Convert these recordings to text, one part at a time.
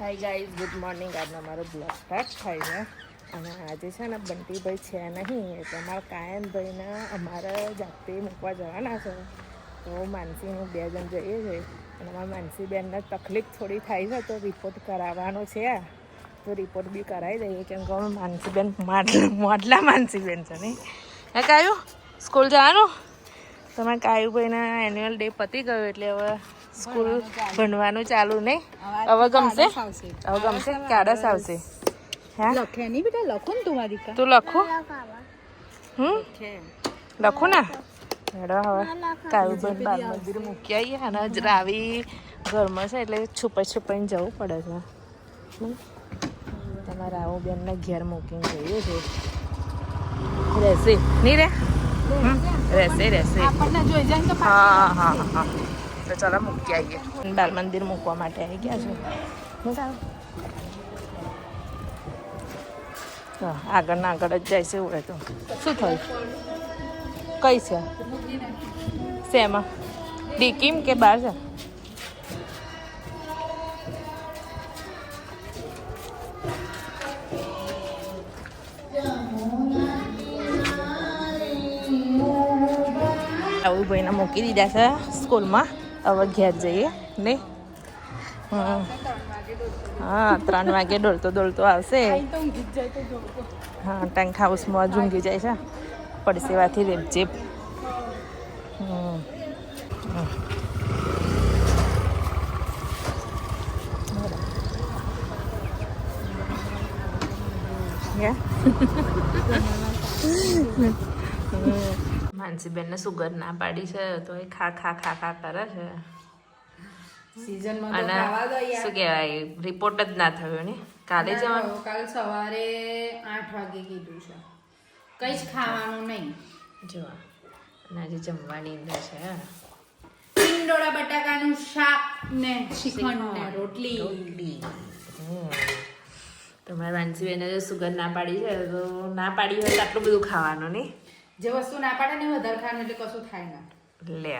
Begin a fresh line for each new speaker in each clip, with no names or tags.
Hi guys, good morning. આજનો અમારો blog start થાય છે અને આજે છે ને બંટીભાઈ છે નહીં એટલે અમારા કાયનભાઈને અમારે જાતે મૂકવા જવાના છે. તો માનસીનું 2 જણ જઈએ છીએ અને અમારા માનસીબેનને તકલીફ થોડી થાય છે તો રિપોર્ટ કરાવવાનો છે. તો રિપોર્ટ બી કરાવી દઈએ કેમ કે અમે માનસીબેન મોડલા માનસીબેન છે નહીં. હે કાયું સ્કૂલ જવાનું? તમારે કાયુભાઈના એન્યુઅલ ડે પતી ગયો એટલે હવે સ્કૂલ ભણવાનું ચાલુ નહીં. હવે ગમશે? હવે ગમશે કે આળસ આવશે? હા
લખે નહીં બેટા, લખો ને તમારી કા.
તું લખું? લખું ને હેડો હવે કાયુભાઈ બાલ મંદિર મૂકી આવીએ અને રાવી ઘરમાં છે એટલે છુપાઈને જવું પડે છે. તમારા રાવું બેનને ઘેર મૂકીને જઈએ છીએ. રહેશે નહીં રે? રહેશે.
આપણને જોઈ જાય તો
હા તો ચાલો મૂકી આવીએ. બાલ મંદિર મૂકવા માટે આવી ગયા છે. આગળ ના આગળ જ જાય છે એવું તો શું થયું? કઈ છે શેમાં? ડીકીમ કે બહાર છે? આવું ભાઈને મૂકી દીધા છે સ્કૂલમાં. હવે ઘેર જઈએ નહીં? હા 3 વાગે દોડતો આવશે. હા ટેન્ક હાઉસમાં ઝૂંઘી જાય છે પડસેવાથી રેપઝેપ. માનસીબેનને સુગર ના પાડી છે તો એ ખા કરે છે.
સીઝનમાં તો
અને
ખાવા દો યાર.
શું કહેવાય રિપોર્ટ જ ના થયો ને કાલે જવાનું.
કાલ સવારે 8 વાગે કીધું છે. કઈ જ ખાવાનું નહીં.
જોવા અને આજે જમવાની અંદર છે
ટીંડોળા બટાકાનું શાક ને શ્રીખંડ ને રોટલી.
તમારા માનસીબેને જો સુગર ના પાડી છે તો ના પાડી હોય તો આટલું બધું ખાવાનું નહીં.
જે વસ્તુ ના પાડે ને વધારે ખાવાનું એટલે કશું થાય ના.
લે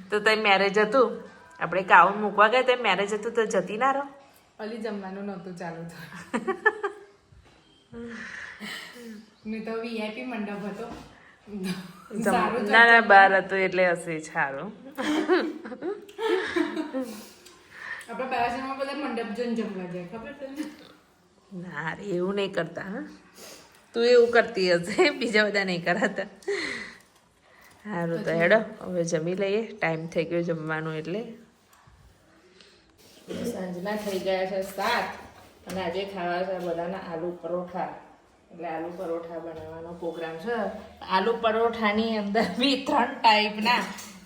તો તઈ મેરેજ હતું આપણે કાઉન મૂકવા ગયા તો મેરેજ હતું તો જતી ના રહો?
અલી જમવાનું નહોતું ચાલુ થયું. મેં તો વીઆઈપી મંડપ હતો.
ના બહાર હતું એટલે હશે સારું.
આપણા બારાસીમાં બધા મંડપ જોઈને જમવા જાય ખબર છે?
ના રે એવું નહીં કરતા. હા તું એવું કરતી હશે, બીજા બધા નહીં કરાતા. સારું તો હેડો હવે જમી લઈએ. ટાઈમ થઈ ગયો જમવાનું એટલે. સાંજના થઈ ગયા છે 7 અને આજે ખાવા છે બધાના આલુ પરોઠા. એટલે આલુ પરોઠા બનાવવાનો પ્રોગ્રામ છે. આલુ પરોઠાની અંદર બી 3 ટાઈપના.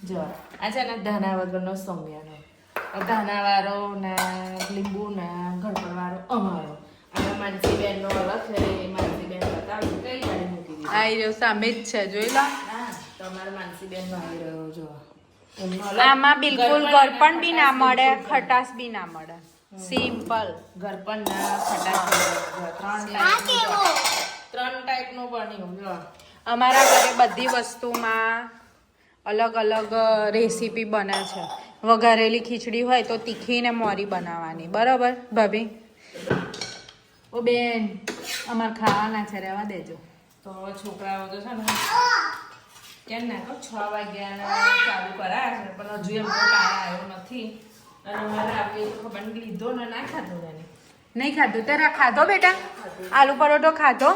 જો આ છે ને ધાણા વગરનો સૌમ્યાનો, ધાણાવાળો ને લીંબુ ને ગળપણવાળો અમારો અને માનસીબેનનો અલગ છે. માનસીબેન બતાવું કઈ ગાડી મૂકી દીધી.
આ રહ્યો સામે જ છે જોઈ લો.
તમારા માનસીબેન આવી રહ્યો જો.
આમાં બિલકુલ ગળપણ બી ના મળે, ખટાશ બી ના મળે. સિમ્પલ
ગળપણ ના ખટાશ 3 ટાઈપનું બન્યું જો.
અમારા ઘરે બધી વસ્તુમાં અલગ અલગ રેસીપી બને છે. વઘારેલી ખીચડી હોય તો તીખી ને મોરી બનાવવાની. બરાબર ભાભી? ઓ બેન અમારે ખાવાના છે, રહેવા દેજો.
તો છોકરાઓ તો છે ને કેમ ના કહો 6 વાગ્યાના ચાલુ કરાયા છે પણ હજુ એમનો ટાઈમ આવ્યો નથી. અને મારે આવી ખબર નહીં લીધો ને ના ખાધો એને.
નહીં ખાધું તારા? ખાધો બેટા? આલુ પરોઠો ખાધો?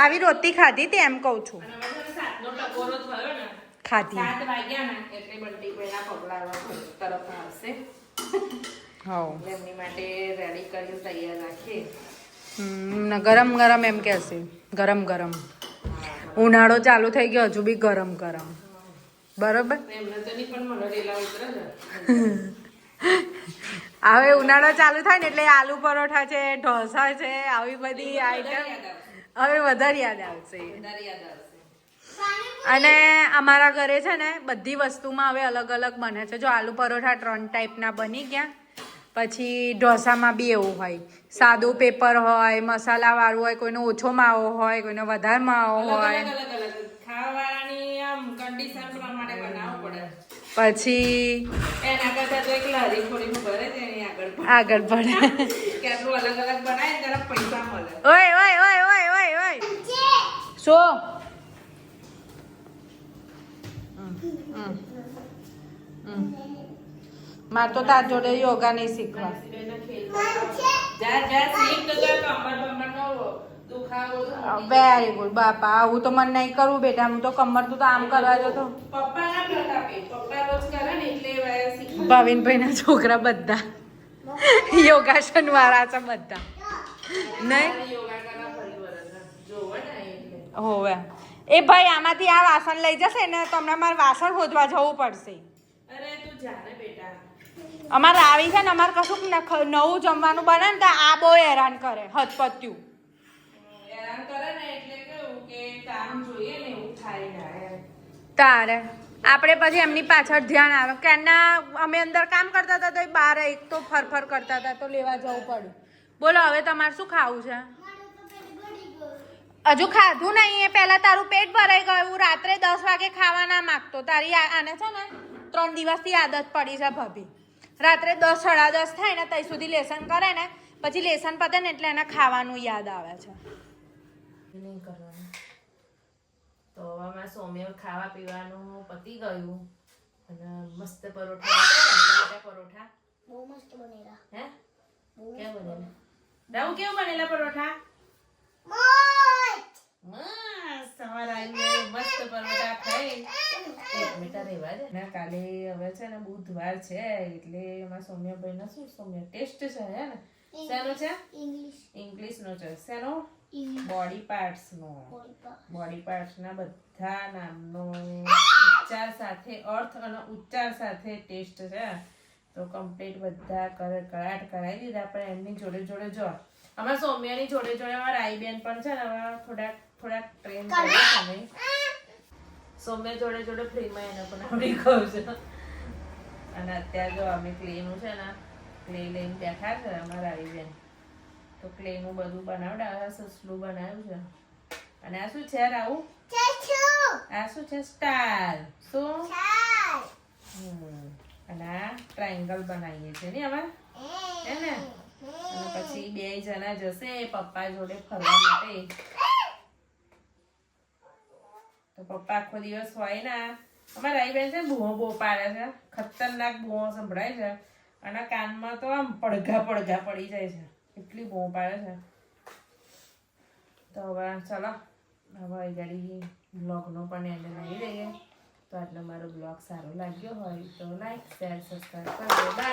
આવી રોટી ખાધી તે એમ કહું છું.
અને હવે 7નો ટકોરો થયો ને
ખાધી
7 વાગ્યા ને એટલે બંટી પહેલા પગલાવા તરફ આવશે.
હા
એમની માટે રેડી કરીને તૈયાર રાખીએ.
ગરમ ગરમ એમ કહેશે. ગરમ ગરમ ઉનાળો ચાલુ થઈ ગયો હજુ બી ગરમ ગરમ. બરોબર?
એમને તો નહીં પણ મને રેલા ઉતરે છે.
હવે ઉનાળો ચાલુ થાય ને એટલે આલુ પરોઠા છે, ઢોસા છે, આવી બધી આઈટમ હવે વધારે યાદ આવશે. અને અમારા ઘરે છે ને બધી વસ્તુમાં હવે અલગ અલગ બને છે. જો આલુ પરોઠા 3 ટાઈપના બની ગયા. પછી ઢોસામાં બી એવું હોય, સાદું પેપર હોય, મસાલાવાળું હોય, કોઈનો ઓછો માવો હોય, કોઈનો વધારે માવો હોય.
ખાવાવાળાની આમ કન્ડિશન પ્રમાણે બનાવવું પડે.
પછી
એના કરતા તો એક લારી ખોલીને ભરે છે એની
આગળ પડે
કે આટલું અલગ અલગ બનાય ને ત્યારે પૈસા મળે.
ઓય ઓય ઓય ઓય ઓય ઓય શું મારે તો તાર જોડે યોગા નહીં શીખવા.
જા જા શીખ તો જા કમર બમરનો દુખાવો
વેરી ગુડ બાપા આવું તો મને નહીં કરવું બેટા હું તો કમર તું તો આમ કરવા જતો.
પપ્પા ના કરતા પે પપ્પા રોજ કરે ને એટલે શીખ.
ભાવિનભાઈના છોકરા બધા યોગાસન વાળા છે બધા નહીં
યોગા કરવા ફરી વરસ જોવો ને એટલે
હોવે એ ભાઈ આમાંથી આ વાસણ લઈ જશે ને તો હમણાં મારે વાસણ હોદવા જવું પડશે.
અરે તું જાને બેટા
અમારે આવી છે ને અમારે કશું નવું જમવાનું બને ને તો આ બહુ હેરાન કરે હદપત્યું.
હેરાન કરે ને એટલે કેવું કે કામ જોઈએ ને એવું થાય ને
તારે આપણે પછી એમની પાછળ ધ્યાન આવે કે ના અમે અંદર કામ કરતા હતા તો બહાર એક તો ફરફર કરતા હતા તો લેવા જવું પડ્યું. બોલો હવે તમારે શું ખાવું છે? હજુ ખાધું નહીં એ પહેલા તારું પેટ ભરાઈ ગયું. રાત્રે 10 વાગે ખાવા ના માગતો. તારી આને છે ને 3 દિવસથી આદત પડી છે ભાભી. રાત્રે 10 સાડા 10 થાય ને ત્યાં સુધી લેસન કરે ને પછી લેસન પતે ને એટલે એને ખાવાનું યાદ આવે છે.
નહીં કરવાનું તો હવે મારા સોમ્ય ખાવા પીવાનું પતી ગયું અને મસ્ત પરોઠા પરોઠા
બહુ મસ્ત બનેલા.
હે કેવું બનેલા રાહુ કેવું બનેલા પરોઠા મસ્ત અમારા આવીને મસ્ત પરોઠા ખાઈ 1 મિનિટ રહેવા દે ના કાલે હવે છે ને બુધવાર છે એટલે એમાં સૌમ્યભાઈ ના શું સૌમ્ય ટેસ્ટ છે હે ને શેનો છે ઇંગ્લિશ નો છે શેનો body parts no body parts ના બધા નામનો ઉચ્ચાર સાથે અર્થ અને ઉચ્ચાર સાથે ટેસ્ટ છે તો કમ્પ્લીટ બધા કરાટ કરાવી દીધા પણ એમની જોડે જોડે જો અમારા સૌમ્યાની જોડે જોડે અમારા આઈ બેન પણ છે ને હવે થોડાક ટ્રેન કરે છે સૌમ્ય જોડે જોડે ફ્રીમાં એને પણ આવડી ગયું છે અને અત્યારે જો અમે ક્લેનું છે ને ક્લે લઈને બેઠા છે અમારા આઈ બેન તો ક્લેનું બધું બનાવડાવે સસલું બનાવ્યું છે અને આ શું છે રાહુ આ શું છે સ્ટાર શું અને આ ટ્રાયંગલ બનાવીએ છીએ ને અમારે હે ને અને પછી 2 જણા જશે પપ્પા જોડે ફરવા માટે તો પપ્પા આખો દિવસ હોય ને અમારા આઈ બેન છે બૂહો બહુ પાડે છે ખતરનાક બૂહો સંભળાય છે અને કાનમાં તો આમ પડઘા પડી જાય છે એટલી બહુ પાડે છે તો હવે ચલો હવે ગાડી બ્લોગનો પણ એન્ડ લઈ દઈએ તો આટલો મારો બ્લોગ સારો લાગ્યો હોય તો લાઈક શેર સબસ્ક્રાઈબ કરજો. બાય.